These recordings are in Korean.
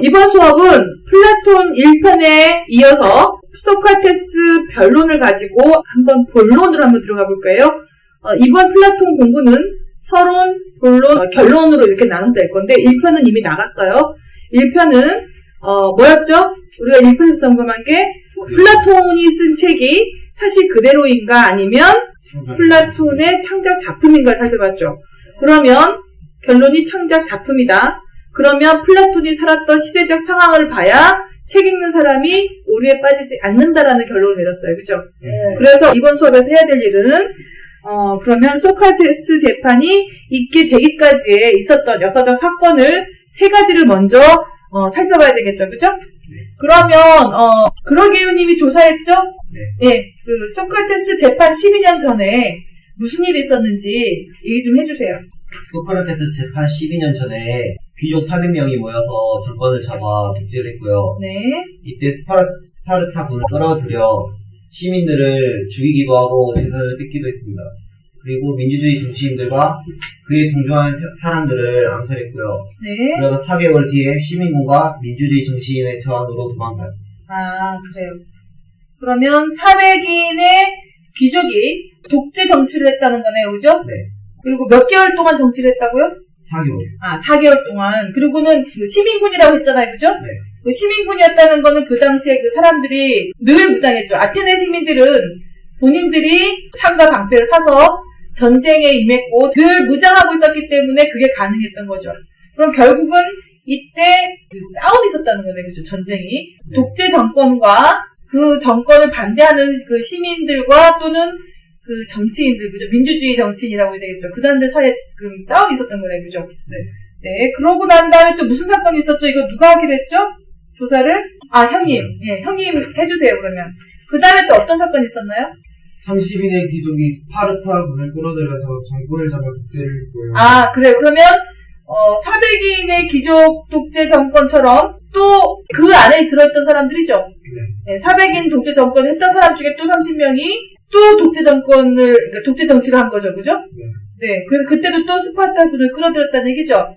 이번 수업은 플라톤 1편에 이어서 소크라테스 변론을 가지고 한번 본론으로 한번 들어가 볼까요? 이번 플라톤 공부는 서론, 본론, 결론으로 이렇게 나눠서 될 건데 1편은 이미 나갔어요. 1편은 뭐였죠? 우리가 1편에서 점검한 게 플라톤이 쓴 책이 사실 그대로인가 아니면 플라톤의 창작 작품인가를 살펴봤죠. 그러면 결론이 창작 작품이다. 그러면 플라톤이 살았던 시대적 상황을 봐야 책 읽는 사람이 오류에 빠지지 않는다라는 결론을 내렸어요. 그죠? 그래서 이번 수업에서 해야 될 일은 그러면 소크라테스 재판이 있게 되기까지에 있었던 역사적 사건을 세 가지를 먼저 살펴봐야 되겠죠. 그죠? 그러면 그러게요님이 조사했죠? 네. 그 소크라테스 재판 12년 전에 무슨 일이 있었는지 얘기 좀 해주세요. 소크라테스 재판 12년 전에 귀족 400명이 모여서 정권을 잡아 독재를 했고요. 네. 이때 스파르타 군을 끌어들여 시민들을 죽이기도 하고 재산을 뺏기도 했습니다. 그리고 민주주의 정치인들과 그에 동조한 사람들을 암살했고요. 네. 그러다 4개월 뒤에 시민군과 민주주의 정치인의 저항으로 도망가요. 아, 그래요. 그러면 400인의 귀족이 독재 정치를 했다는 거네요. 그죠? 네. 그리고 몇 개월 동안 정치를 했다고요? 4개월. 아, 4개월 동안. 그리고는 그 시민군이라고 했잖아요. 그죠? 네. 그 시민군이었다는 거는 그 당시에 그 사람들이 늘 무장했죠. 아테네 시민들은 본인들이 창과 방패를 사서 전쟁에 임했고 늘 무장하고 있었기 때문에 그게 가능했던 거죠. 그럼 결국은 이때 그 싸움이 있었다는 거네요. 그죠? 전쟁이. 네. 독재 정권과 그 정권을 반대하는 그 시민들과 또는 그 정치인들, 그죠? 민주주의 정치인이라고 해야 되겠죠. 그 사람들 사이에 그럼 싸움이 있었던 거네요. 그죠? 네. 네. 그러고 난 다음에 또 무슨 사건이 있었죠? 이거 누가 하기로 했죠? 조사를? 아, 형님. 예, 형님 해주세요, 그러면. 그 다음에 또 어떤 사건이 있었나요? 30인의 귀족이 스파르타 군을 끌어들여서 정권을 잡아 독재를 했고요. 아, 그래요. 그러면, 400인의 귀족 독재 정권처럼 또 그 안에 들어있던 사람들이죠? 네. 네, 400인 독재 정권을 했던 사람 중에 또 30명이 또 독재 정권을, 그러니까 독재 정치를 한 거죠, 그죠? 네. 네. 그래서 그때도 또 스파르타 군을 끌어들였다는 얘기죠?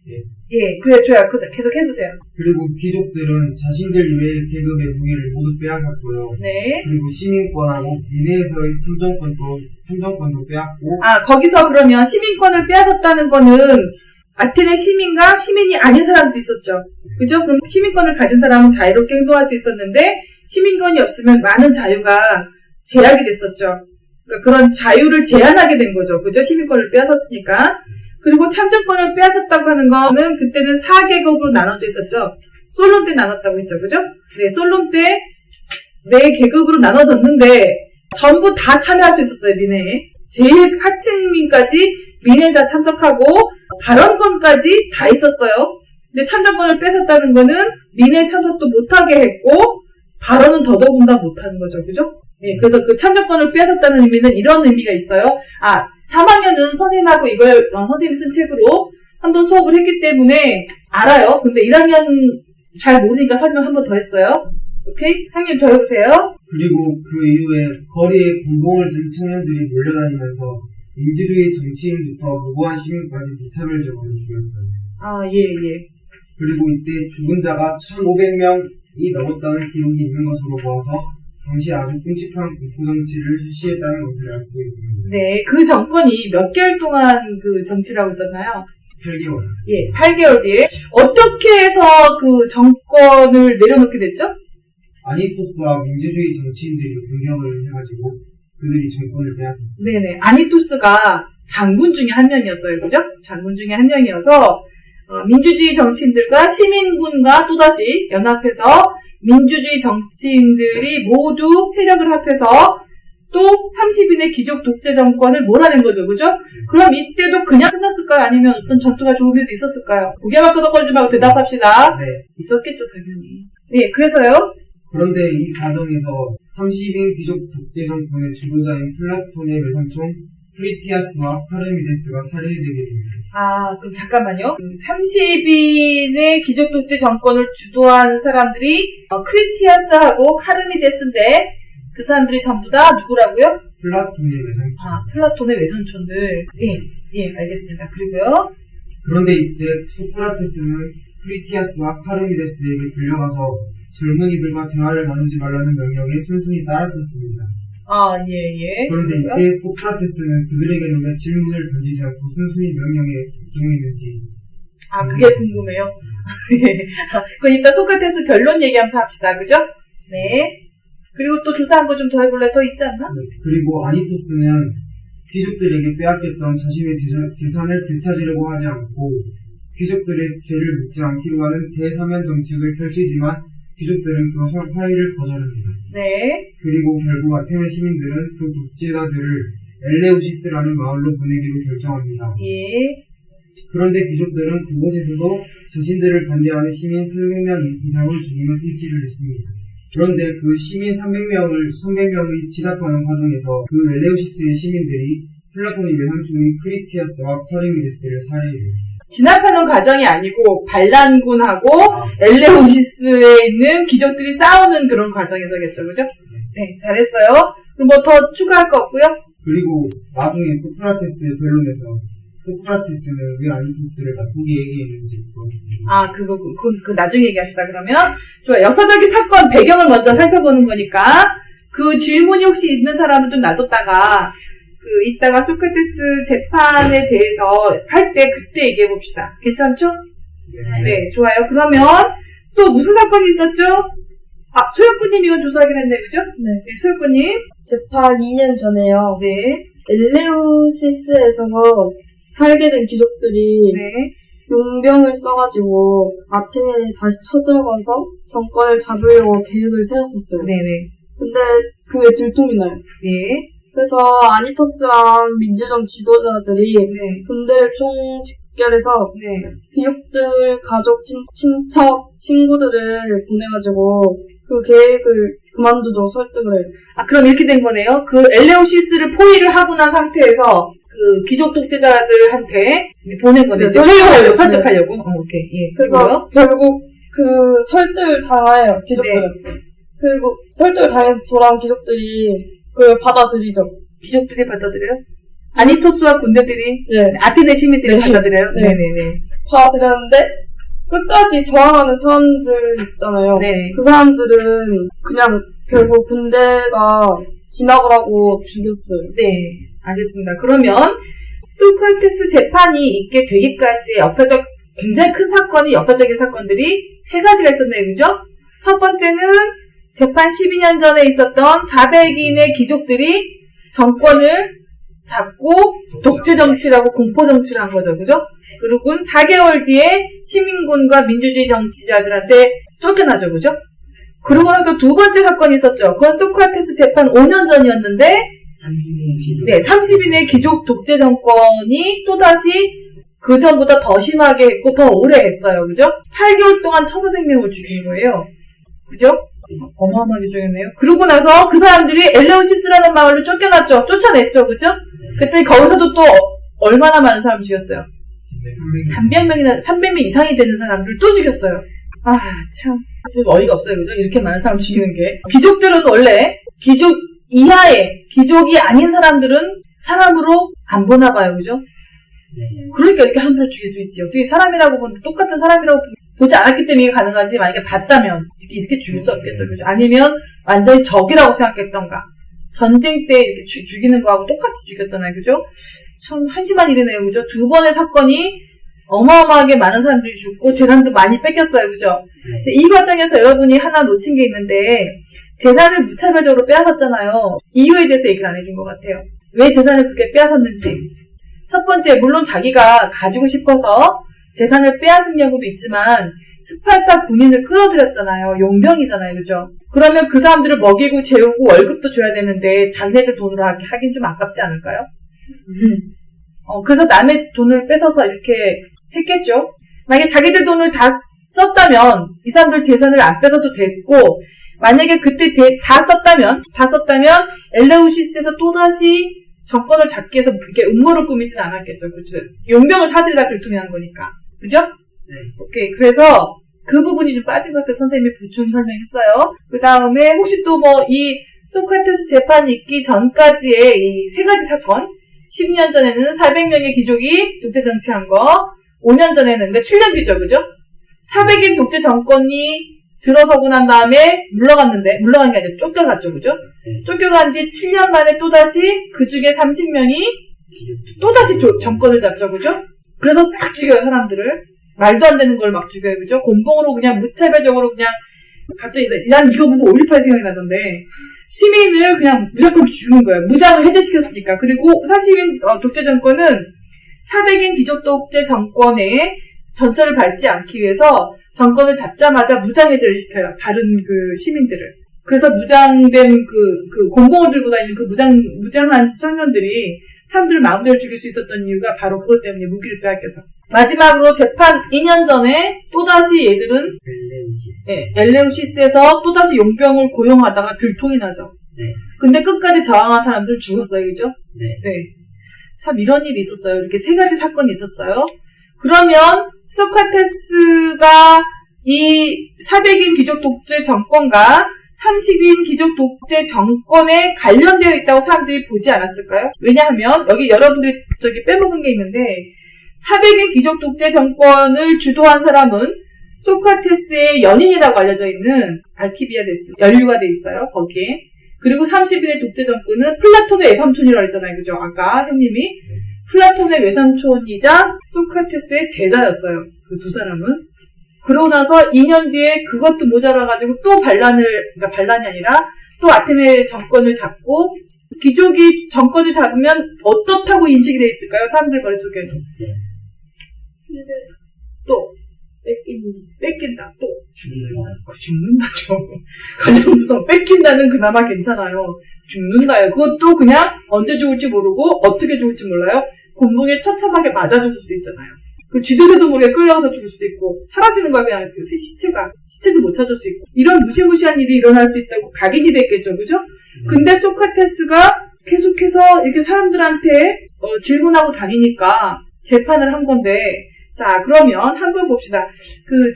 네. 예, 그래, 좋아요. 계속 해보세요. 그리고 귀족들은 자신들 외의 계급의 무기를 모두 빼앗았고요. 네. 그리고 시민권하고 민회에서의 참정권도 빼앗고. 아, 거기서 그러면 시민권을 빼앗았다는 거는 아테네 시민과 시민이 아닌 사람들이 있었죠. 그죠? 그럼 시민권을 가진 사람은 자유롭게 행동할 수 있었는데 시민권이 없으면 많은 자유가 제약이 됐었죠. 그러니까 그런 자유를 제한하게 된 거죠. 그죠? 시민권을 빼앗았으니까. 그리고 참정권을 빼앗았다고 하는 거는 그때는 4계급으로 나눠져 있었죠. 솔론 때 나눴다고 했죠. 그죠? 네, 솔론 때 4계급으로 나눠졌는데 전부 다 참여할 수 있었어요. 민회에. 제일 하층민까지 민회에 다 참석하고 발언권까지 다 있었어요. 근데 참정권을 뺏었다는 거는 민회에 참석도 못하게 했고 발언은 더더군다 못하는 거죠. 그죠? 네, 그래서 그 참정권을 빼앗았다는 의미는 이런 의미가 있어요. 아, 3학년은 선생님하고 이걸 선생님이 쓴 책으로 한번 수업을 했기 때문에 알아요. 근데 1학년 잘 모르니까 설명 한 번 더 했어요. 오케이? 선생님 더 해보세요. 그리고 그 이후에 거리에 군복을 든 청년들이 몰려다니면서 민주주의 정치인부터 무고한 시민까지 무차별적으로 죽였어요. 아, 예. 그리고 이때 죽은 자가 1,500명이 넘었다는 기록이 있는 것으로 보아서 당시 아주 끔찍한 공포정치를 실시했다는 것을 알 수 있습니다. 네, 그 정권이 몇 개월 동안 그 정치를 하고 있었나요? 8개월. 예, 8개월 뒤에. 어떻게 해서 그 정권을 내려놓게 됐죠? 아니토스와 민주주의 정치인들이 공격을 해가지고 그들이 정권을 빼앗았어요. 네네. 아니토스가 장군 중에 한 명이었어요. 그죠? 장군 중에 한 명이어서, 민주주의 정치인들과 시민군과 또다시 연합해서 민주주의 정치인들이 모두 세력을 합해서 또 30인의 기족 독재 정권을 몰아낸 거죠. 그죠? 그럼 이때도 그냥 끝났을까요? 아니면 어떤 전투가 조금 더 있었을까요? 고개만 끄덕거리지 말고 대답합시다. 네. 있었겠죠, 당연히. 네, 그래서요? 그런데 이 과정에서 30인 귀족 독재 정권의 주도자인 플라톤의 외삼촌 크리티아스와 카르미데스가 살해되게 됩니다. 아, 그럼 잠깐만요. 30인의 기족 독재 정권을 주도한 사람들이 크리티아스하고 카르미데스인데 그 사람들이 전부 다 누구라고요? 플라톤의 외삼촌. 아, 플라톤의 외삼촌들. 예, 알겠습니다. 그리고요. 그런데 이때 소크라테스는 크리티아스와 카르미데스에게 불려가서 젊은이들과 대화를 나누지 말라는 명령에 순순히 따랐었습니다. 아, 예. 그런데 이때 소크라테스는 그들에게는 왜 질문을 던지지 않고 순순히 명령에 복종했는지. 아, 그게 궁금해요. 그건 이따 소크라테스 변론 얘기하면서 합시다. 그죠? 네. 그리고 또 조사한 거 좀 더 해볼래? 더 있지 않나? 네, 그리고 아니토스는 귀족들에게 빼앗겼던 자신의 재산을 되찾으려고 하지 않고 귀족들의 죄를 묻지 않기로 하는 대사면 정책을 펼치지만 귀족들은 그 화해를 거절합니다. 네. 그리고 결국 아테네 시민들은 그 독재자들을 엘레우시스라는 마을로 보내기로 결정합니다. 예. 그런데 귀족들은 그곳에서도 자신들을 반대하는 시민 300명 이상을 죽이며 통치를 했습니다. 그런데 그 시민 300명을 진압하는 과정에서 그 엘레우시스의 시민들이 플라톤의 외삼촌인 크리티아스와 카르미데스를 살해해요. 진압하는 과정이 아니고 반란군하고 엘레오시스에 있는 귀족들이 싸우는 그런 과정에서겠죠. 그죠? 네, 잘했어요. 그럼 뭐 더 추가할 거 없고요? 그리고 나중에 소크라테스의 변론에서 소크라테스는 왜 아니토스를 나쁘게 얘기했는지 아, 그건 나중에 얘기합시다. 그러면 좋아. 역사적인 사건 배경을 먼저 살펴보는 거니까 그 질문이 혹시 있는 사람은 좀 놔뒀다가 이따가 소크라테스 재판에 대해서 할 때 그때 얘기해 봅시다. 괜찮죠? 네, 좋아요. 그러면 또 무슨 사건이 있었죠? 아, 소영구님 이건 조사하긴 했네, 그죠? 네, 소영구님. 재판 2년 전에요. 네. 엘레우시스에서 살게 된 귀족들이 네. 용병을 써가지고 아테네에 다시 쳐들어가서 정권을 잡으려고 계획을 세웠었어요. 네네. 근데 그게 들통이 나요. 네. 그래서 아니토스랑 민주정 지도자들이 네. 군대를 총집결해서 네. 귀족들 가족, 친척, 친구들을 보내가지고 그 계획을 그만두도록 설득을 해요. 아, 그럼 이렇게 된 거네요. 그 엘레오시스를 포위를 하고 난 상태에서 그 귀족 독재자들한테 보낸 거네요. 네, 설득하려고. 설득하려고. 오케이. 예. 그래서 그리고요? 결국 그 설득을 당해요, 귀족들은. 네. 그리고 설득을 당해서 돌아온 귀족들이 그걸 받아들이죠. 귀족들이 받아들여요? 아니토스와 군대들이 네. 아테네 시민들이 네. 받아들여요? 네. 네네네. 받아들였는데 끝까지 저항하는 사람들 있잖아요. 네. 그 사람들은 그냥 결국 군대가 진압을 하고 죽였어요. 네. 알겠습니다. 그러면 소크라테스 재판이 있게 되기까지 굉장히 큰 사건이 역사적인 사건들이 3가지가 있었네요. 그죠? 첫 번째는 재판 12년 전에 있었던 400인의 귀족들이 정권을 잡고 독재 정치라고 공포 정치를 한 거죠. 그죠? 그리고 4개월 뒤에 시민군과 민주주의 정치자들한테 쫓겨나죠. 그죠? 그리고 나서 2번째 사건이 있었죠. 그건 소크라테스 재판 5년 전이었는데 30인의 귀족 독재 정권이 또다시 그 전보다 더 심하게 했고 더 오래 했어요. 그죠? 8개월 동안 1,500명을 죽인 거예요. 그죠? 어마어마하게 죽였네요. 그러고 나서 그 사람들이 엘레오시스라는 마을로 쫓겨났죠. 쫓아냈죠. 그죠? 그때 거기서도 또 얼마나 많은 사람 죽였어요. 300명 이상이 되는 사람들 또 죽였어요. 아, 참. 좀 어이가 없어요. 그죠? 이렇게 많은 사람 죽이는 게. 귀족들은 원래 귀족 이하의 귀족이 아닌 사람들은 사람으로 안 보나 봐요. 그죠? 그러니까 이렇게 함부로 죽일 수 있지. 어떻게 사람이라고 보는데 똑같은 사람이라고 보지 않았기 때문에 이게 가능하지. 만약에 봤다면 이렇게 죽일 수 없겠죠. 그죠? 아니면 완전히 적이라고 생각했던가. 전쟁 때 이렇게 죽이는 거하고 똑같이 죽였잖아요. 그죠? 참 한심한 일이네요. 그죠? 2번의 사건이 어마어마하게 많은 사람들이 죽고 재산도 많이 뺏겼어요. 그죠? 근데 이 과정에서 여러분이 하나 놓친 게 있는데 재산을 무차별적으로 빼앗았잖아요. 이유에 대해서 얘기를 안 해준 것 같아요. 왜 재산을 그렇게 빼앗았는지. 첫 번째, 물론 자기가 가지고 싶어서 재산을 빼앗은 경우도 있지만 스파르타 군인을 끌어들였잖아요. 용병이잖아요. 그죠? 그러면 그 사람들을 먹이고 재우고 월급도 줘야 되는데 자기네들 돈으로 하긴 좀 아깝지 않을까요? 그래서 남의 돈을 뺏어서 이렇게 했겠죠. 만약에 자기들 돈을 다 썼다면 이 사람들 재산을 안 뺏어도 됐고 만약에 그때 다 썼다면 엘레우시스에서 또다시 정권을 잡기 위해서 이렇게 음모를 꾸미진 않았겠죠. 그죠? 용병을 사들이 다 들통한 거니까. 그죠? 네. 오케이. 그래서 그 부분이 좀 빠진 것 같아서 선생님이 보충 설명했어요. 그 다음에 혹시 또 이 소크라테스 재판이 있기 전까지의 이 3가지 사건 10년 전에는 400명의 귀족이 독재 정치한 거 5년 전에는 그러니까 7년 뒤죠. 그죠? 사백인 독재 정권이 들어서고 난 다음에 물러간 게 아니라 쫓겨갔죠, 그죠? 네. 쫓겨간 뒤 7년 만에 또다시 그 중에 30명이 또다시 정권을 잡죠, 그죠? 그래서 싹 죽여요, 사람들을. 말도 안 되는 걸 막 죽여요, 그죠? 곤봉으로 그냥 무차별적으로 그냥, 갑자기, 난 이거 무슨 5.18 생각이 나던데, 시민을 그냥 무조건 죽는 거예요. 무장을 해제시켰으니까. 그리고 30인 독재 정권은 400인 귀족 독재 정권의 전철을 밟지 않기 위해서 정권을 잡자마자 무장 해제를 시켜요. 다른 그 시민들을. 그래서 무장된 곤봉을 들고 다니는 그 무장한 청년들이 사람들을 마음대로 죽일 수 있었던 이유가 바로 그것 때문에 무기를 빼앗겨서. 마지막으로 재판 2년 전에 또다시 얘들은 엘레우시스에서 또다시 용병을 고용하다가 들통이 나죠. 네. 근데 끝까지 저항한 사람들 죽었어요, 그죠? 네. 네. 참 이런 일이 있었어요. 이렇게 세 가지 사건이 있었어요. 그러면 소크라테스가 이 400인 귀족 독재 정권과 30인 귀족 독재 정권에 관련되어 있다고 사람들이 보지 않았을까요? 왜냐하면 여기 여러분들이 저기 빼먹은 게 있는데 400인 귀족 독재 정권을 주도한 사람은 소크라테스의 연인이라고 알려져 있는 알키비아데스, 연루가 돼 있어요, 거기에. 그리고 30인의 독재 정권은 플라톤의 외삼촌이라고 했잖아요, 그죠? 아까 형님이. 플라톤의 외삼촌이자 소크라테스의 제자였어요, 그 두 사람은. 그러고 나서 2년 뒤에 그것도 모자라가지고 또 그러니까 반란이 아니라 또 아테네 정권을 잡고, 귀족이 정권을 잡으면 어떻다고 인식이 돼 있을까요? 사람들 머릿속에는. 근데 또 뺏긴다. 또 죽는다죠. 가장 무서워. 뺏긴다는 그나마 괜찮아요. 죽는다요. 그것도 그냥 언제 죽을지 모르고 어떻게 죽을지 몰라요. 곤봉에 처참하게 맞아 죽을 수도 있잖아요. 그 쥐도새도 모르게 끌려가서 죽을 수도 있고 사라지는 거야 그냥 시체도 못 찾을 수 있고 이런 무시무시한 일이 일어날 수 있다고 각인이 됐겠죠, 그죠? 근데 소크라테스가 계속해서 이렇게 사람들한테 질문하고 다니니까 재판을 한 건데. 자, 그러면 한번 봅시다. 그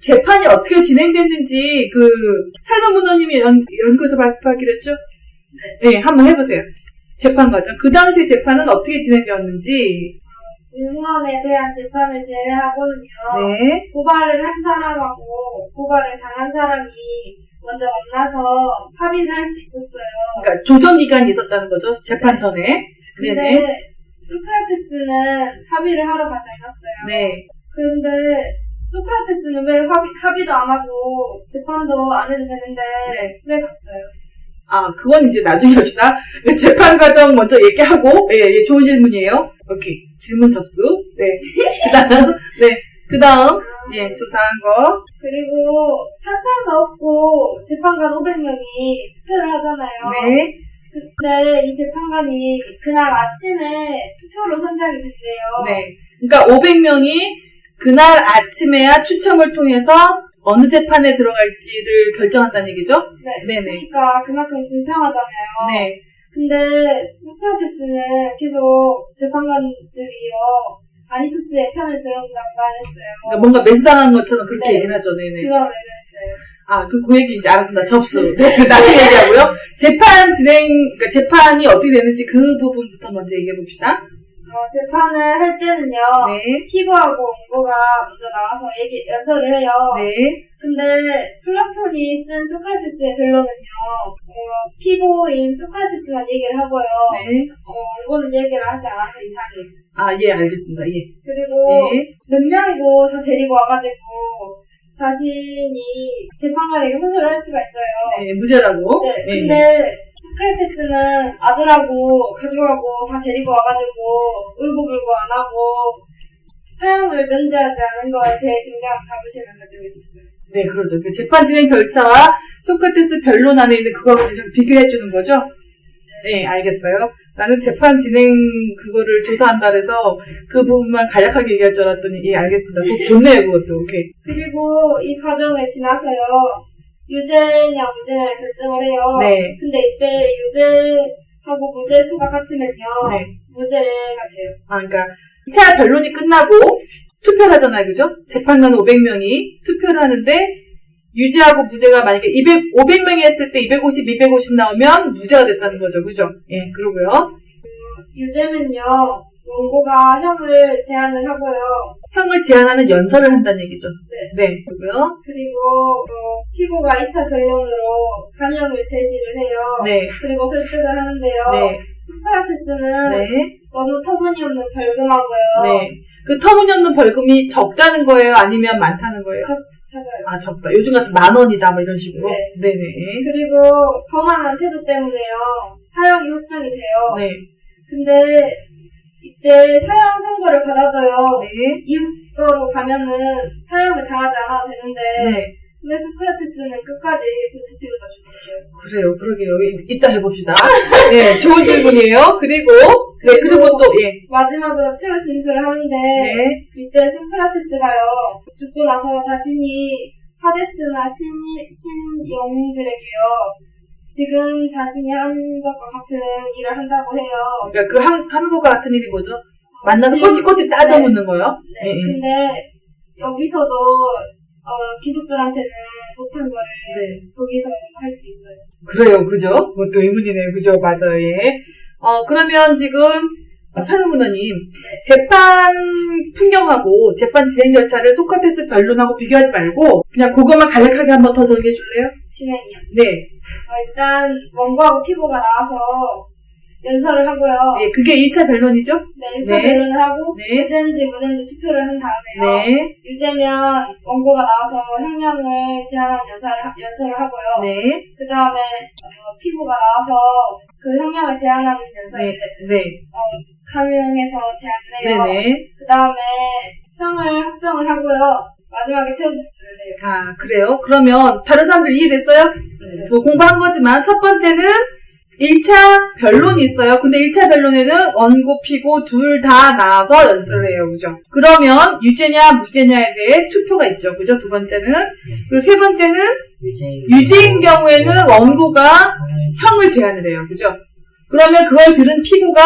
재판이 어떻게 진행됐는지 살만 문호님이 연구해서 발표하기로 했죠? 네, 한번 해보세요. 재판 과정. 그 당시 재판은 어떻게 진행되었는지. 공무원에 대한 재판을 제외하고는요. 네. 고발을 한 사람하고 고발을 당한 사람이 먼저 만나서 합의를 할 수 있었어요. 그러니까 조정 기간이 있었다는 거죠. 재판 전에. 근데 네네. 소크라테스는 합의를 하러 가지 않았어요. 네. 그런데 소크라테스는 왜 합의도 안 하고 재판도 안 해도 되는데 왜 갔어요? 아, 그건 이제 나중에 합시다. 재판 과정 먼저 얘기하고, 예, 좋은 질문이에요. 오케이. 질문 접수. 네. 그 다음, 예, 조사한 거. 그리고 판사가 없고 재판관 500명이 투표를 하잖아요. 네. 근데 이 재판관이 그날 아침에 투표로 선정이 된대요. 네. 그러니까 500명이 그날 아침에야 추첨을 통해서 어느 재판에 들어갈지를 결정한다는 얘기죠? 네. 네네. 그러니까 그만큼 공평하잖아요. 네. 근데 소크라테스는 계속 재판관들이요 아니투스의 편을 들어준다고 말했어요. 그러니까 뭔가 매수당한 것처럼 그렇게 네. 얘기를 하죠. 네네. 그건 왜 그랬어요? 아, 그 얘기 이제 알았습니다. 접수. 네, 나중에 얘기하고요. 그러니까 재판이 어떻게 되는지 그 부분부터 먼저 얘기해 봅시다. 재판을 할 때는요, 네. 피고하고 원고가 먼저 나와서 연설을 해요. 네. 근데 플라톤이 쓴 소크라테스의 변론은요, 피고인 소크라테스만 얘기를 하고요, 네. 원고는 얘기를 하지 않아서 이상해요. 아, 예, 알겠습니다. 예. 그리고 네. 몇 명이고 다 데리고 와가지고 자신이 재판관에게 호소를 할 수가 있어요. 네, 무죄라고. 네, 근데 소크라테스는 아들하고 가져가고 다 데리고 와가지고 울고불고 안 하고 사형을 면제하지 않은 거에 대해 굉장한 자부심을 가지고 있었어요. 네, 그러죠. 그 재판 진행 절차와 소크라테스 변론 안에 있는 그거하고 지금 비교해주는 거죠? 네, 알겠어요. 나는 재판 진행 그거를 조사한다 그래서 그 부분만 간략하게 얘기할 줄 알았더니, 예, 알겠습니다. 좋네요, 그것도. 오케이. 그리고 이 과정을 지나서요, 유죄냐 무죄냐를 결정을 해요. 네. 근데 이때 유죄하고 무죄 수가 같으면요, 네. 무죄가 돼요. 아, 그러니까 2차 변론이 끝나고 투표를 하잖아요, 그죠? 재판관 500명이 투표를 하는데 유죄하고 무죄가 만약에 500명이 했을 때 250, 250 나오면 무죄가 됐다는 거죠, 그죠? 예, 그러고요. 유죄면요, 원고가 형을 제안을 하고요. 형을 제한하는 연설을 한다는 얘기죠. 네. 그리고요. 그리고 피고가 2차 변론으로 감형을 제시를 해요. 네. 그리고 설득을 하는데요. 네. 소크라테스는 네. 너무 터무니없는 벌금하고요. 네. 그 터무니없는 벌금이 적다는 거예요? 아니면 많다는 거예요? 작아요. 아, 적다. 요즘 같은 10,000원이다. 뭐 이런 식으로? 네. 네네. 그리고 거만한 태도 때문에요. 사형이 확정이 돼요. 네. 근데 이때 사형 선고를 받아도요. 네. 이웃거로 가면은 사형을 당하지 않아도 되는데 네. 왜 소크라테스는 끝까지 붙잡히려다 죽었어요. 그래요. 그러게요. 이따 해봅시다. 네. 좋은 질문이에요. 그리고 또, 예. 마지막으로 최후 진술을 하는데 네. 이때 소크라테스가요. 죽고 나서 자신이 하데스나 신영들에게요. 지금 자신이 한 것과 같은 일을 한다고 해요. 그러니까 그 한국과 같은 일이 뭐죠? 만나서 지금- 꼬치꼬치 따져 묻는 거요? 네. 예, 예. 근데 여기서도 귀족들한테는 못한 거를 네. 거기서 할 수 있어요. 그래요. 그죠? 그것도 의문이네요. 그죠? 맞아요. 예. 그러면 지금 설문호님 재판 풍경하고 재판 진행 절차를 소크라테스 변론하고 비교하지 말고 그냥 그것만 간략하게 한번 더 정리해 줄래요? 진행이요. 네. 일단 원고하고 피고가 나와서 연설을 하고요. 예, 그게 1차 변론이죠? 네, 1차 네. 변론을 하고 네. 유죄인지 무죄인지 투표를 한 다음에요. 네. 유죄면 원고가 나와서 형량을 제한한 연설을 하고요. 네. 그 다음에 피고가 나와서 그 형량을 제한하는 연설을 네. 감형해서 제안을 해요. 네네. 그 다음에 형을 확정을 하고요. 마지막에 최후 진술을 해요. 아, 그래요? 그러면 다른 사람들 이해됐어요? 네. 뭐 공부한 거지만 첫 번째는 1차 변론이 있어요. 근데 1차 변론에는 원고, 피고 둘 다 나와서 연설을 해요. 그죠? 그러면 유죄냐 무죄냐에 대해 투표가 있죠. 그죠? 두 번째는. 그리고 세 번째는 유죄인 경우에는 원고가 형을 제한을 해요. 그죠? 그러면 그걸 들은 피고가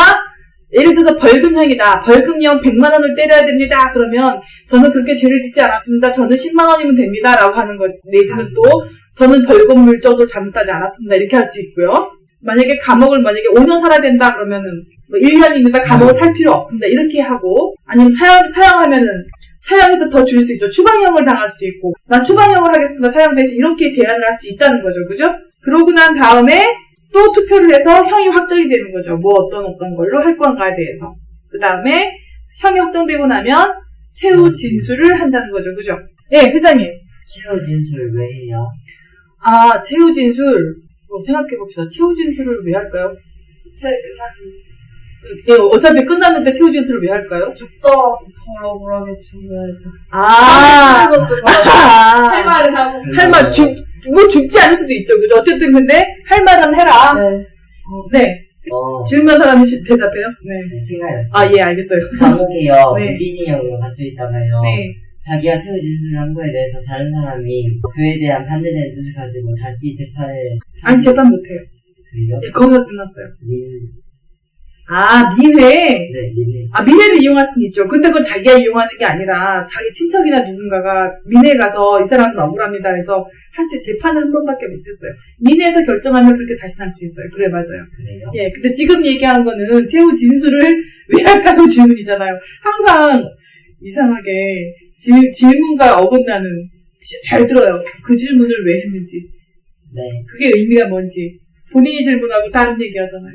예를 들어서 벌금형이다. 벌금형 100만 원을 때려야 됩니다. 그러면 저는 그렇게 죄를 짓지 않았습니다. 저는 10만 원이면 됩니다. 라고 하는 것 내지는 또 저는 벌금 물정도 잘못하지 않았습니다. 이렇게 할 수 있고요. 만약에 감옥을 5년 살아야 된다 그러면은 뭐 1년입니다. 감옥을 살 필요 없습니다. 이렇게 하고 아니면 사형하면은 사형에서 더 줄 수 있죠. 추방형을 당할 수도 있고 난 추방형을 하겠습니다. 사형 대신 이렇게 제한을 할 수 있다는 거죠. 그죠? 그러고 난 다음에 또 투표를 해서 형이 확정이 되는 거죠. 뭐 어떤 걸로 할 건가에 대해서. 그 다음에 형이 확정되고 나면 최후 진술을 한다는 거죠. 그죠? 예, 회장님. 최후 진술을 왜 해요? 아, 최후 진술. 생각해봅시다. 최후 진술을 왜 할까요? 저희 끝났습니다. 예, 어차피 끝났는데 최후 진술을 왜 할까요? 죽더라도 더러고라게 죽여야죠. 아, 할 말은 하고. 할 말, 죽지 않을 수도 있죠. 그죠? 어쨌든 근데, 할 말은 해라. 네. 네. 질문한 사람이 대답해요? 네. 생각했어요. 아, 예, 알겠어요. 감옥에요. 네. 무기징역으로 갇혀있다가요. 네. 자기가 최후 진술을 한 거에 대해서 다른 사람이 그에 대한 반대되는 뜻을 가지고 다시 재판을 아니, 재판 못해요. 그래요? 예, 거기서 끝났어요. 민, 아, 민회. 네, 민해. 아, 민회를 이용할 수는 있죠. 근데 그건 자기가 이용하는 게 아니라 자기 친척이나 누군가가 민회에 가서 이 사람은 억울합니다 해서 할 수, 재판을 한 번밖에 못했어요. 민회에서 결정하면 그렇게 다시 할 수 있어요. 그래, 맞아요. 그래요? 예, 근데 지금 얘기하는 거는 최후 진술을 왜 할까요? 질문이잖아요. 항상 이상하게 질문과 어긋나는, 잘 들어요. 그 질문을 왜 했는지. 네. 그게 의미가 뭔지. 본인이 질문하고 다른 얘기 하잖아요.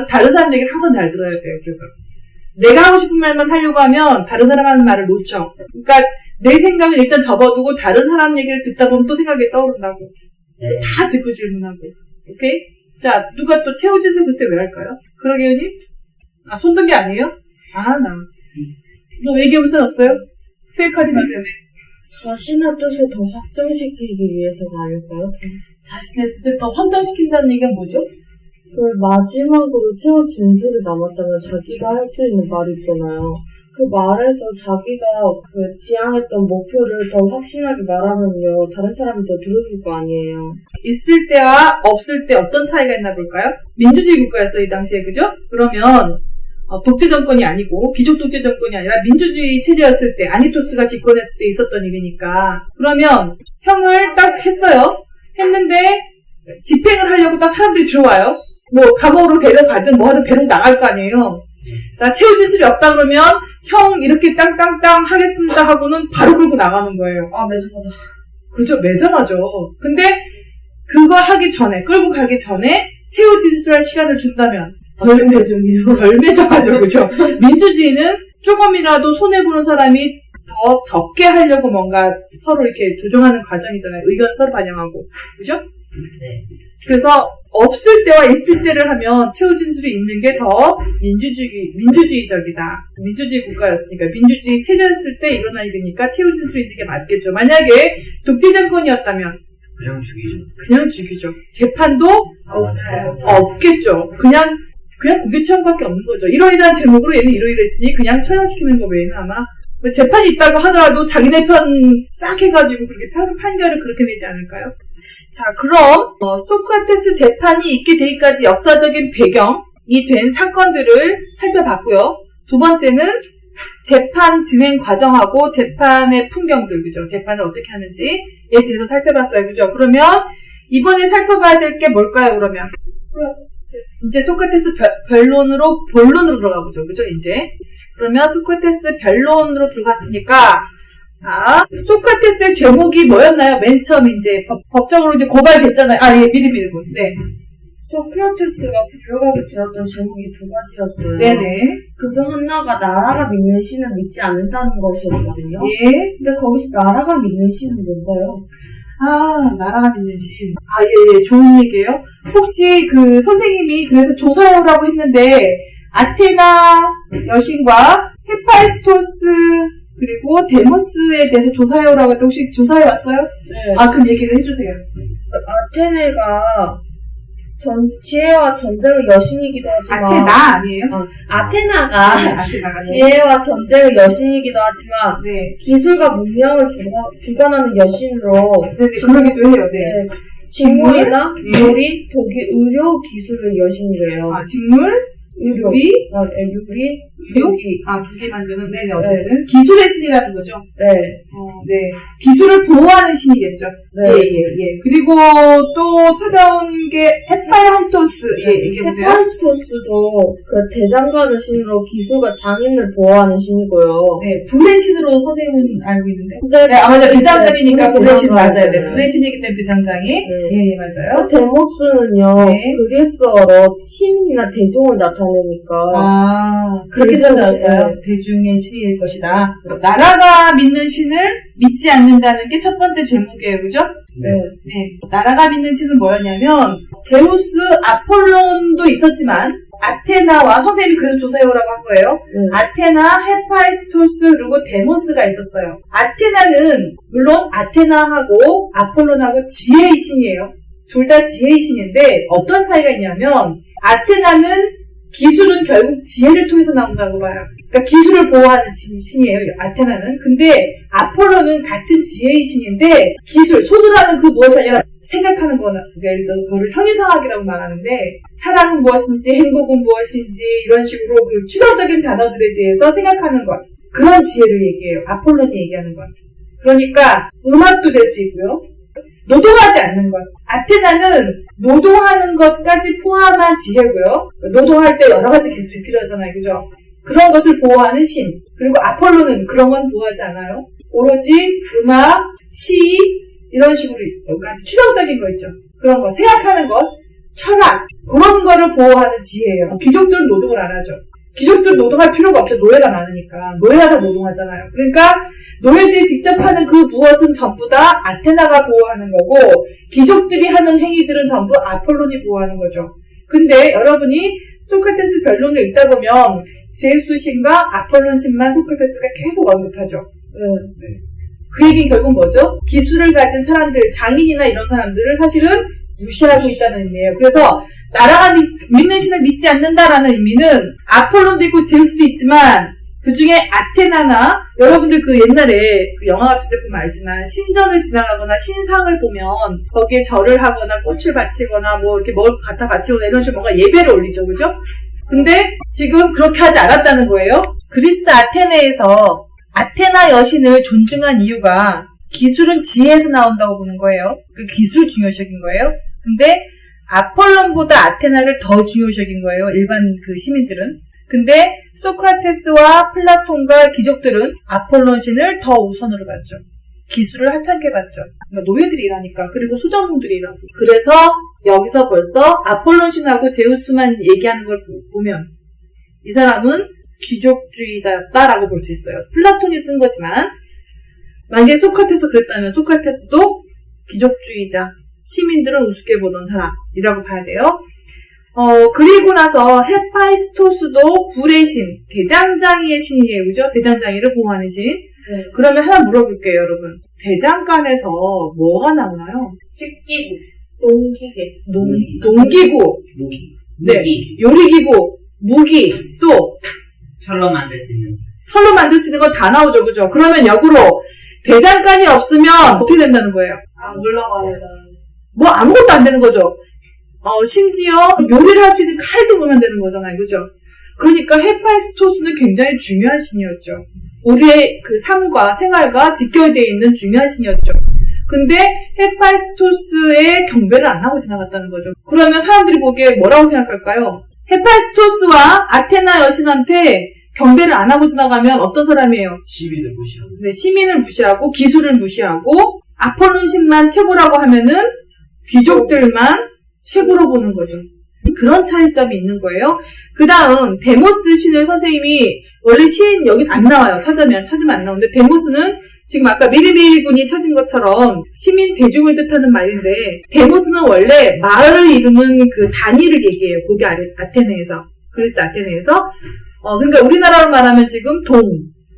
다른 사람 얘기를 항상 잘 들어야 돼요. 그래서 내가 하고 싶은 말만 하려고 하면 다른 사람 하는 말을 놓쳐. 그러니까 내 생각을 일단 접어두고 다른 사람 얘기를 듣다 보면 또 생각이 떠오른다고. 네. 다 듣고 질문하고. 오케이? 자, 누가 또 최후 진술 글쎄 왜 할까요? 그러게요, 님? 아, 손든 게 아니에요? 아, 너 얘기해볼 사람 없어요? 페이크하지 마세요. 자신의 뜻을 더 확정시키기 위해서가 아닐까요? 자신의 뜻을 더 확정시킨다는 얘기가 뭐죠? 그 마지막으로 최후 진술이 남았다면 자기가 할 수 있는 말이 있잖아요. 그 말에서 자기가 그 지향했던 목표를 더 확신하게 말하면요, 다른 사람이 더 들어줄 거 아니에요. 있을 때와 없을 때 어떤 차이가 있나 볼까요? 민주주의 국가였어요, 이 당시에, 그죠? 그러면 독재 정권이 아니고 귀족 독재 정권이 아니라 민주주의 체제였을 때, 아니토스가 집권했을 때 있었던 일이니까. 그러면 형을 딱 했어요. 했는데 집행을 하려고 딱 사람들이 들어와요. 뭐 감옥으로 데려가든 뭐 하든 데리고 나갈 거 아니에요. 자, 최후 진술이 없다 그러면 형 이렇게 땅땅땅 하겠습니다 하고는 바로 끌고 나가는 거예요. 아, 매주마다. 그죠? 매정하죠. 근데 그거 하기 전에, 끌고 가기 전에 최후 진술할 시간을 준다면 덜 매정이요. 덜 매정하죠. 그죠? 민주주의는 조금이라도 손해보는 사람이 더 적게 하려고 뭔가 서로 이렇게 조정하는 과정이잖아요. 의견 서로 반영하고. 그죠? 네. 그래서 없을 때와 있을 때를 하면 최후 진술이 있는 게 더 민주주의적이다. 민주주의 국가였으니까 민주주의 체제였을 때 일어난 일이니까 최후 진술이 있는 게 맞겠죠. 만약에 독재 정권이었다면 그냥 죽이죠. 그냥 죽이죠. 재판도 없겠죠. 그냥 고개 처형밖에 없는 거죠. 이러이러한 제목으로 얘는 이러이러했으니 그냥 처형시키는 거 외에는 아마 재판이 있다고 하더라도 자기네 편 싹 해가지고 그렇게 판결을 그렇게 내지 않을까요? 자, 그럼 소크라테스 재판이 있게 되기까지 역사적인 배경이 된 사건들을 살펴봤고요. 두 번째는 재판 진행 과정하고 재판의 풍경들, 그죠? 재판을 어떻게 하는지에 대해서 살펴봤어요, 그죠? 그러면 이번에 살펴봐야 될 게 뭘까요, 그러면? 이제 소크라테스 본론으로 들어가 보죠, 그죠? 이제. 그러면 소크라테스 변론으로 들어갔으니까, 자, 소크라테스의 제목이 뭐였나요? 맨 처음 이제 법적으로 이제 고발됐잖아요. 아, 예, 미리. 네. 소크라테스가 불려가게 되었던 제목이 두 가지였어요. 네네. 그중 하나가 나라가 믿는 신을 믿지 않는다는 것이었거든요. 예. 근데 거기서 나라가 믿는 신은 뭔가요? 아, 나라가 믿는 신. 아, 예, 좋은 얘기예요. 혹시 그 선생님이 그래서 조사해오라고 했는데, 아테나 여신과 헤파이스토스 그리고 데모스에 대해서 조사해오라고 했는데 혹시 조사해왔어요? 네. 아, 그럼 얘기를 해주세요. 아테네가 지혜와 전쟁의 여신이기도 하지만 아테나 아니에요? 아테나가 아테나가 지혜와 전쟁의 여신이기도 하지만 네. 기술과 문명을 주관하는 여신으로 네, 그러기도 해요. 네. 직물이나 요리, 독일, 의료 기술의 여신이래요. 아, 직물, 의료, 요리, 요리, 의료? 독일. 아, 두 개 만드는, 네네, 어쨌든. 기술의 신이라는 거죠. 네. 네. 기술을 보호하는 신이겠죠. 네. 예. 그리고 또 찾아온 게 헤파이스토스. 예, 얘기해보세요. 헤파이스토스도 그 대장간의 신으로 기술과 장인을 보호하는 신이고요. 네, 불의 신으로 선생님은 알고 있는데. 근데 네, 맞아요. 대장장이니까 불의 신 맞아요. 네, 네. 불의 신이기 때문에 대장장이. 예, 맞아요. 데모스는요, 네. 그리스어로 시민이나 대중을 나타내니까. 아, 그렇게 대중 찾아왔어요. 신. 대중의 신일 것이다. 나라가 믿는 신을 믿지 않는다는 게 첫 번째 제목이에요. 그죠? 네. 네. 나라가 믿는 신은 뭐였냐면, 제우스, 아폴론도 있었지만, 아테나와, 선생님이 그래서 조사해오라고 한 거예요. 아테나, 헤파이스토스, 그리고 데모스가 있었어요. 아테나는, 물론 아테나하고 아폴론하고 지혜의 신이에요. 둘 다 지혜의 신인데, 어떤 차이가 있냐면, 아테나는 기술은 결국 지혜를 통해서 나온다고 봐요. 그러니까 기술을 보호하는 신이에요, 아테나는. 근데 아폴로는 같은 지혜의 신인데 기술, 손으로 하는 그 무엇이 아니라 생각하는 거나, 예를 들어 그거를 현이상학이라고 말하는데 사랑은 무엇인지 행복은 무엇인지 이런 식으로 그 추상적인 단어들에 대해서 생각하는 것. 그런 지혜를 얘기해요. 아폴론이 얘기하는 것. 그러니까 음악도 될 수 있고요. 노동하지 않는 것. 아테나는 노동하는 것까지 포함한 지혜고요. 노동할 때 여러 가지 기술이 필요하잖아요. 그죠? 그런 것을 보호하는 신. 그리고 아폴로는 그런 건 보호하지 않아요. 오로지 음악, 시, 이런 식으로 아주 추상적인 거 있죠. 그런 거, 생각하는 것, 철학, 그런 거를 보호하는 지혜예요. 귀족들은 노동을 안 하죠. 귀족들은 노동할 필요가 없죠. 노예가 많으니까. 노예가 다 노동하잖아요. 그러니까 노예들이 직접 하는 그 무엇은 전부 다 아테나가 보호하는 거고 귀족들이 하는 행위들은 전부 아폴론이 보호하는 거죠. 근데 여러분이 소크라테스 변론을 읽다 보면 제우스 신과 아폴론 신만 소크라테스가 계속 언급하죠. 네. 그 얘기는 결국 뭐죠? 기술을 가진 사람들, 장인이나 이런 사람들을 사실은 무시하고 있다는 의미예요. 그래서 나라가 믿는 신을 믿지 않는다라는 의미는 아폴론도 있고 제우스도 있지만 그 중에 아테나나 여러분들 그 옛날에 그 영화 같은 데 보면 알지만 신전을 지나가거나 신상을 보면 거기에 절을 하거나 꽃을 바치거나 뭐 이렇게 먹을 것 갖다 바치거나 이런 식으로 뭔가 예배를 올리죠. 그죠? 근데 지금 그렇게 하지 않았다는 거예요. 그리스 아테네에서 아테나 여신을 존중한 이유가 기술은 지혜에서 나온다고 보는 거예요. 그 기술 중요시 여긴 거예요. 근데 아폴론보다 아테나를 더 중요시 여긴 거예요. 일반 그 시민들은. 근데 소크라테스와 플라톤과 귀족들은 아폴론 신을 더 우선으로 봤죠. 기술을 하찮게 봤죠. 그러니까 노예들이 일하니까. 그리고 소정공들이 일하고. 그래서 여기서 벌써 아폴론 신하고 제우스만 얘기하는 걸 보면 이 사람은 귀족주의자였다라고 볼 수 있어요. 플라톤이 쓴 거지만 만약에 소크라테스 그랬다면 소크라테스도 귀족주의자, 시민들은 우습게 보던 사람이라고 봐야 돼요. 그리고 나서 헤파이스토스도 불의 신, 대장장이의 신이에요. 그죠? 대장장이를 보호하는 신. 네. 그러면 하나 물어볼게요, 여러분. 대장간에서 뭐가 나오나요? 식기구, 농기계, 농기구, 무기. 네, 무기. 요리기구, 무기, 또 철로 만들 수 있는. 철로 만들 수 있는 건 다 나오죠, 그죠? 그러면 역으로 대장간이 없으면 어떻게 된다는 거예요? 안 굴러가야 뭐 아무것도 안 되는 거죠. 심지어 요리를 할 수 있는 칼도 보면 되는 거잖아요, 그죠? 그러니까 헤파이스토스는 굉장히 중요한 신이었죠. 우리의 그 삶과 생활과 직결되어 있는 중요한 신이었죠. 근데 헤파이스토스의 경배를 안 하고 지나갔다는 거죠. 그러면 사람들이 보기에 뭐라고 생각할까요? 헤파이스토스와 아테나 여신한테 경배를 안 하고 지나가면 어떤 사람이에요? 시민을 무시하고. 네, 시민을 무시하고 기술을 무시하고 아폴론 신만 최고라고 하면은 귀족들만 최고로 보는 거죠. 그런 차이점이 있는 거예요. 그 다음 데모스 신을 선생님이 원래 신 여기 안 나와요. 찾으면 안 나오는데 데모스는 지금 아까 미리미리군이 찾은 것처럼 시민 대중을 뜻하는 말인데 데모스는 원래 마을을 이루는 그 단위를 얘기해요. 고대 아테네에서 그리스 아테네에서 그러니까 우리나라로 말하면 지금 동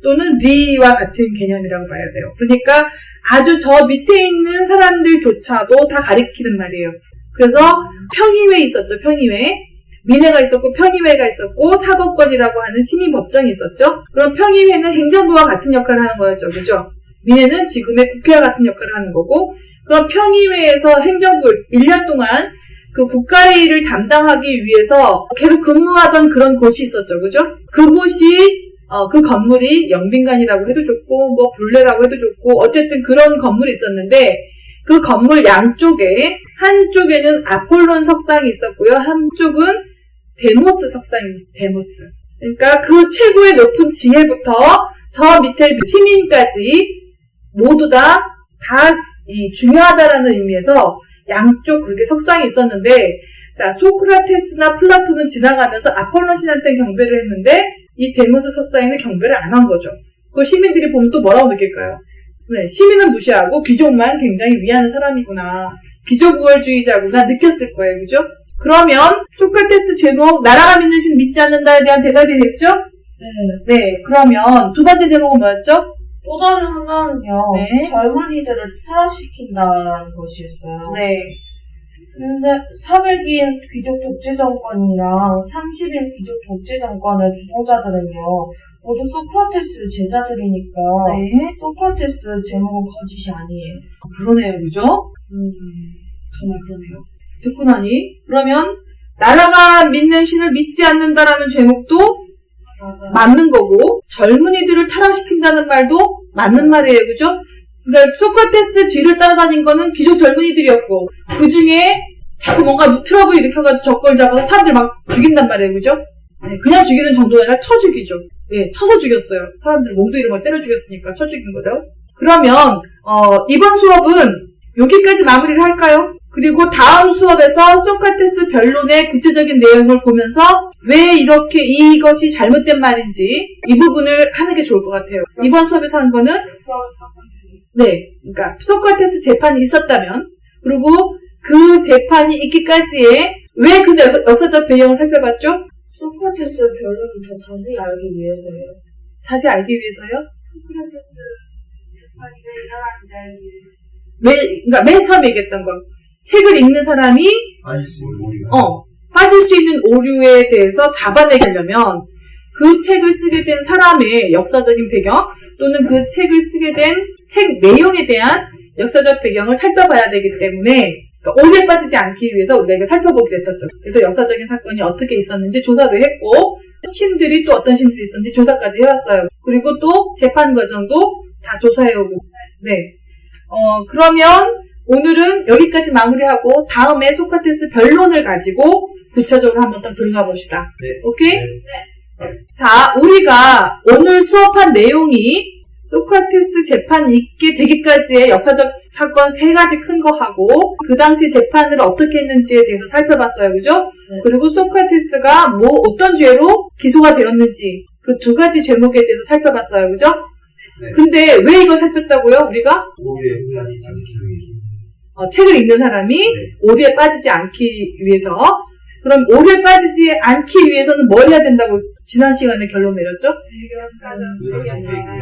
또는 리와 같은 개념이라고 봐야 돼요. 그러니까 아주 저 밑에 있는 사람들조차도 다 가리키는 말이에요. 그래서 평의회 있었죠. 평의회. 민회가 있었고 평의회가 있었고 사법권이라고 하는 시민법정이 있었죠. 그럼 평의회는 행정부와 같은 역할을 하는 거였죠. 그죠? 민회는 지금의 국회와 같은 역할을 하는 거고 그럼 평의회에서 행정부 1년 동안 그 국가의 일을 담당하기 위해서 계속 근무하던 그런 곳이 있었죠. 그죠? 그곳이 그 건물이 영빈관이라고 해도 좋고 뭐 불례라고 해도 좋고 어쨌든 그런 건물이 있었는데 그 건물 양쪽에 한쪽에는 아폴론 석상이 있었고요. 한쪽은 데모스 석상이 있었어요. 데모스. 그러니까 그 최고의 높은 지혜부터 저 밑에 시민까지 모두 다 이 중요하다라는 의미에서 양쪽 그렇게 석상이 있었는데 자 소크라테스나 플라톤은 지나가면서 아폴론 신한테 경배를 했는데 이 데모스 석상에는 경배를 안 한 거죠. 그 시민들이 보면 또 뭐라고 느낄까요? 네, 시민은 무시하고 귀족만 굉장히 위하는 사람이구나. 귀족우월주의자구나 느꼈을 거예요. 그죠? 그러면 소크라테스 제목 나라가 믿는 신 믿지 않는다에 대한 대답이 됐죠? 네, 그러면 두 번째 제목은 뭐였죠? 또 다른 하나는요, 네. 젊은이들을 타락시킨다는 것이었어요. 네. 근데 400일 귀족 독재 정권이랑 30일 귀족 독재 정권의 주동자들은요, 모두 소크라테스 제자들이니까 네. 소크라테스 제목은 거짓이 아니에요. 그러네요. 그죠? 정말 그러네요. 듣고 나니 그러면 나라가 믿는 신을 믿지 않는다라는 제목도 맞아요. 맞는 거고 젊은이들을 타락시킨다는 말도 맞는 말이에요. 그죠? 그러니까 소크라테스 뒤를 따라다닌 거는 귀족 젊은이들이었고 그 중에 자꾸 뭔가 트러블 일으켜가지고 적걸 잡아서 사람들 막 죽인단 말이에요. 그죠? 아니, 그냥 죽이는 정도가 아니라 쳐 죽이죠. 예, 쳐서 죽였어요. 사람들 몸도 이런 걸 때려 죽였으니까 쳐 죽인 거죠. 그러면 이번 수업은 여기까지 마무리를 할까요? 그리고 다음 수업에서 소크라테스 변론의 구체적인 내용을 보면서 왜 이렇게 이것이 잘못된 말인지 이 부분을 하는 게 좋을 것 같아요. 이번 수업에서 한 거는 네, 그러니까 소크라테스 재판이 있었다면 그리고 그 재판이 있기까지의 왜 근데 역사적 배경을 살펴봤죠? 소크라테스 변론을 더 자세히 알기 위해서예요. 자세히 알기 위해서요? 소크라테스 재판이 왜 일어나는지 알기 위해서. 그러니까 맨 처음 얘기했던 거. 책을 읽는 사람이 빠질 수 있는 오류가. 빠질 수 있는 오류에 대해서 잡아내려면 그 책을 쓰게 된 사람의 역사적인 배경 또는 그 책을 쓰게 된 책 내용에 대한 역사적 배경을 살펴봐야 되기 때문에 그러니까 오류에 빠지지 않기 위해서 우리가 이거 살펴보기로 했었죠. 그래서 역사적인 사건이 어떻게 있었는지 조사도 했고 신들이 또 어떤 신들이 있었는지 조사까지 해왔어요. 그리고 또 재판 과정도 다 조사해오고 네. 그러면 오늘은 여기까지 마무리하고 다음에 소크라테스 변론을 가지고 구체적으로 한번 더 들어가 봅시다. 네. 오케이? 네. 자, 우리가 오늘 수업한 내용이 소크라테스 재판이 있게 되기까지의 역사적 사건 3가지 큰 거 하고 그 당시 재판을 어떻게 했는지에 대해서 살펴봤어요. 그죠? 네. 그리고 소크라테스가 어떤 죄로 기소가 되었는지 그 2가지 죄목에 대해서 살펴봤어요. 그죠? 네. 근데 왜 이걸 살폈다고요? 우리가? 오류에 빠지지 않기 위해서. 책을 읽는 사람이 네. 오류에 빠지지 않기 위해서. 그럼 오류에 빠지지 않기 위해서는 뭘 해야 된다고 지난 시간에 결론 내렸죠?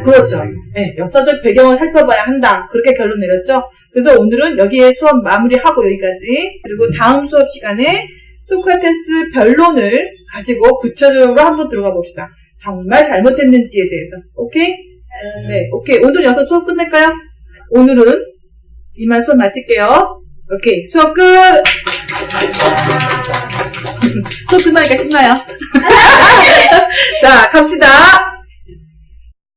그렇죠. 네, 역사적 배경을 살펴봐야 한다. 그렇게 결론 내렸죠. 그래서 오늘은 여기에 수업 마무리하고 여기까지. 그리고 다음 수업 시간에 소크라테스 변론을 가지고 구체적으로 한번 들어가 봅시다. 정말 잘못했는지에 대해서. 오케이? 네, 오케이. 오늘 여기서 수업 끝낼까요? 오늘은 이만 수업 마칠게요. 오케이. 수업 끝! 수업 끝나니까 신나요? 자, 갑시다.